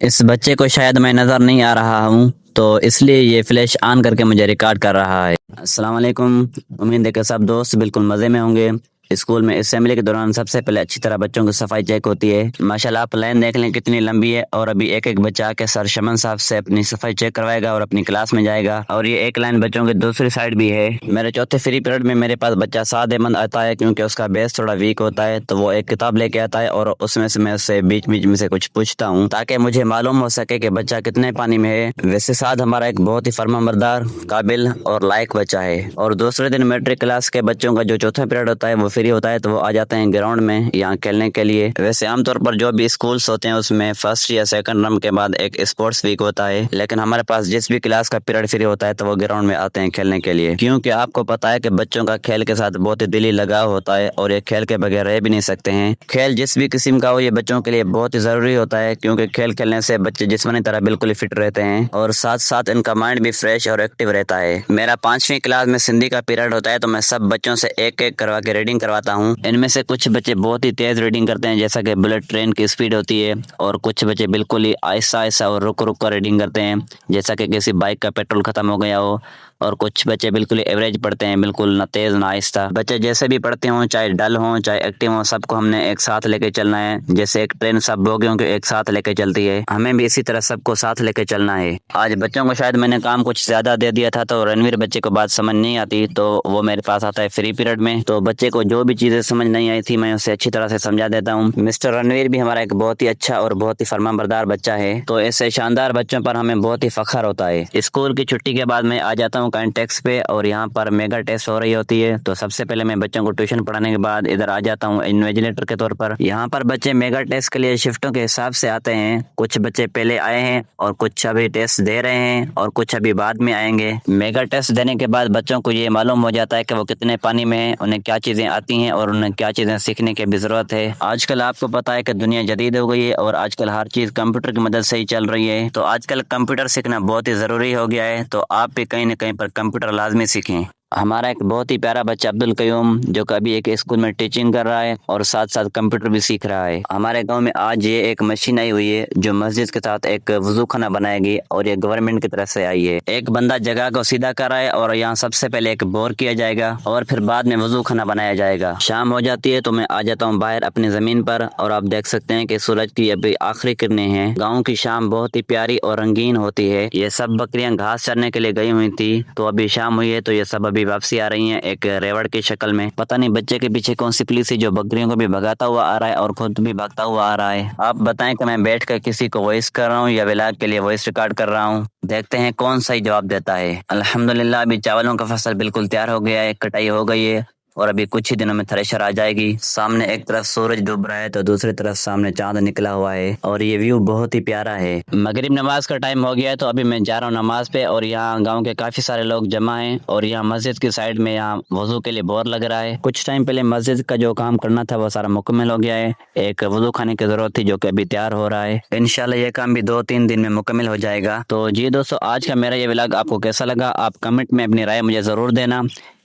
इस बच्चे को शायद मैं नज़र नहीं आ रहा हूँ, तो इसलिए ये फ्लैश ऑन करके मुझे रिकॉर्ड कर रहा है। अस्सलाम वालेकुम। उम्मीद है कि सब दोस्त बिल्कुल मज़े में होंगे। स्कूल में असेंबली के दौरान सबसे पहले अच्छी तरह बच्चों की सफाई चेक होती है। माशाल्लाह आप लाइन देख लें कितनी लंबी है, और अभी एक एक बच्चा आके सर शमन साहब से अपनी सफाई चेक करवाएगा और अपनी क्लास में जाएगा। और ये एक लाइन बच्चों की दूसरी साइड भी है। मेरे चौथे फ्री पीरियड में मेरे पास बच्चा साद अहमद आता है, क्योंकि उसका बेस थोड़ा वीक होता है, तो वो एक किताब लेके आता है और उसमें से मैं उससे बीच बीच में से कुछ पूछता हूँ ताकि मुझे मालूम हो सके कि बच्चा कितने पानी में है। वैसे साद हमारा एक बहुत ही फर्माबरदार, काबिल और लायक बच्चा है। और दूसरे दिन मैट्रिक क्लास के बच्चों का जो चौथा पीरियड होता है वो फ्री होता है, तो वो आ जाते हैं ग्राउंड में यहाँ खेलने के लिए। वैसे आमतौर पर जो भी स्कूल्स होते हैं उसमें फर्स्ट या सेकंड टर्म के बाद एक स्पोर्ट्स वीक होता है, लेकिन हमारे पास जिस भी क्लास का पीरियड फ्री होता है तो वो ग्राउंड में आते हैं खेलने के लिए, क्योंकि आपको पता है कि बच्चों का खेल के साथ बहुत ही दिली लगाव होता है और ये खेल के बगैर रह भी नहीं सकते हैं। खेल जिस भी किस्म का हो ये बच्चों के लिए बहुत ही जरूरी होता है, क्योंकि खेल खेलने से बच्चे जिस्मानी तरह बिल्कुल फिट रहते हैं और साथ साथ इनका माइंड भी फ्रेश और एक्टिव रहता है। मेरा 5वीं क्लास में सिंधी का पीरियड होता है, तो मैं सब बच्चों से एक एक करवा के रीडिंग करवाता हूँ। इनमें से कुछ बच्चे बहुत ही तेज रीडिंग करते हैं, जैसा कि बुलेट ट्रेन की स्पीड होती है, और कुछ बच्चे बिल्कुल ही आहिस्ता आहिस्ता और रुक रुक कर रीडिंग करते हैं, जैसा कि किसी बाइक का पेट्रोल खत्म हो गया हो। और कुछ बच्चे बिल्कुल ही एवरेज पढ़ते हैं, बिल्कुल ना तेज ना आहिस्ता। बच्चे जैसे भी पढ़ते हों, चाहे डल हों चाहे एक्टिव हों, सबको हमने एक साथ लेके चलना है। जैसे एक ट्रेन सब बोगियों को एक साथ लेके चलती है, हमें भी इसी तरह सबको साथ लेके चलना है। आज बच्चों को शायद मैंने काम कुछ ज्यादा दे दिया था, तो रणवीर बच्चे को बात समझ नहीं आती, तो वो मेरे पास आता है फ्री पीरियड में। तो बच्चे को जो भी चीजें समझ नहीं आई थी मैं उसे अच्छी तरह से समझा देता हूँ। मिस्टर रणवीर भी हमारा एक बहुत ही अच्छा और बहुत ही फरमाबरदार बच्चा है, तो ऐसे शानदार बच्चों पर हमें बहुत ही फख्र होता है। स्कूल की छुट्टी के बाद मैं आ जाता हूँ काइंड टेक्स पे, और यहाँ पर मेगा टेस्ट हो रही होती है, तो सबसे पहले मैं बच्चों को ट्यूशन पढ़ाने के बाद इधर आ जाता हूँ इन्विजिलेटर के तौर पर। यहाँ पर बच्चे मेगा टेस्ट के लिए शिफ्टों के हिसाब से आते हैं। कुछ बच्चे पहले आए हैं और कुछ अभी टेस्ट दे रहे हैं और कुछ अभी बाद में आएंगे। मेगा टेस्ट देने के बाद बच्चों को ये मालूम हो जाता है कि वो कितने पानी में है, उन्हें क्या चीजें आती हैं और उन्हें क्या चीजें सीखने की भी जरूरत है। आजकल आपको पता है कि दुनिया जदीद हो गई है और आजकल हर चीज कंप्यूटर की मदद से ही चल रही है, तो आजकल कंप्यूटर सीखना बहुत ही जरूरी हो गया है। तो आप भी कहीं ना कहीं पर कंप्यूटर लाजमी सीखें। हमारा एक बहुत ही प्यारा बच्चा अब्दुल कयूम, जो कभी एक स्कूल में टीचिंग कर रहा है और साथ साथ कंप्यूटर भी सीख रहा है। हमारे गांव में आज ये एक मशीन आई हुई है जो मस्जिद के साथ एक वजू खाना बनाएगी, और ये गवर्नमेंट की तरफ से आई है। एक बंदा जगह को सीधा कर रहा है और यहाँ सबसे पहले एक बोर किया जाएगा और फिर बाद में वजू खाना बनाया जाएगा। शाम हो जाती है तो मैं आ जाता हूँ बाहर अपनी जमीन पर, और आप देख सकते हैं कि सूरज की अभी आखिरी किरणें हैं। गाँव की शाम बहुत ही प्यारी और रंगीन होती है। ये सब बकरियां घास चरने के लिए गई हुई थी, तो अभी शाम हुई है, तो ये सब अभी वापसी आ रही हैं एक रेवड़ की शक्ल में। पता नहीं बच्चे के पीछे कौन सी पुलिस है जो बकरियों को भी भगाता हुआ आ रहा है और खुद भी भागता हुआ आ रहा है। आप बताएं कि मैं बैठ कर किसी को वॉइस कर रहा हूँ या व्लॉग के लिए वॉइस रिकॉर्ड कर रहा हूँ। देखते हैं कौन सही जवाब देता है। अल्हम्दुलिल्लाह अभी चावलों का फसल बिल्कुल तैयार हो गया है, कटाई हो गई है और अभी कुछ ही दिनों में थ्रेशर आ जाएगी। सामने एक तरफ सूरज डूब रहा है तो दूसरी तरफ सामने चांद निकला हुआ है, और ये व्यू बहुत ही प्यारा है। मगरिब नमाज का टाइम हो गया है, तो अभी मैं जा रहा हूँ नमाज पे, और यहाँ गांव के काफी सारे लोग जमा हैं, और यहाँ मस्जिद की साइड में यहाँ वजू के लिए बोर लग रहा है। कुछ टाइम पहले मस्जिद का जो काम करना था वो सारा मुकम्मल हो गया है। एक वजू खाने की जरूरत थी जो कि अभी तैयार हो रहा है। इंशाल्लाह ये काम भी 2-3 दिन में मुकम्मल हो जाएगा। तो जी दोस्तों, आज का मेरा ये व्लॉग आपको कैसा लगा, आप कमेंट में अपनी राय मुझे जरूर देना।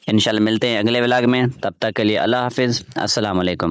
इंशाल्लाह मिलते हैं अगले व्लॉग में, तब तक के लिए अल्लाह हाफिज़, अस्सलाम वालेकुम।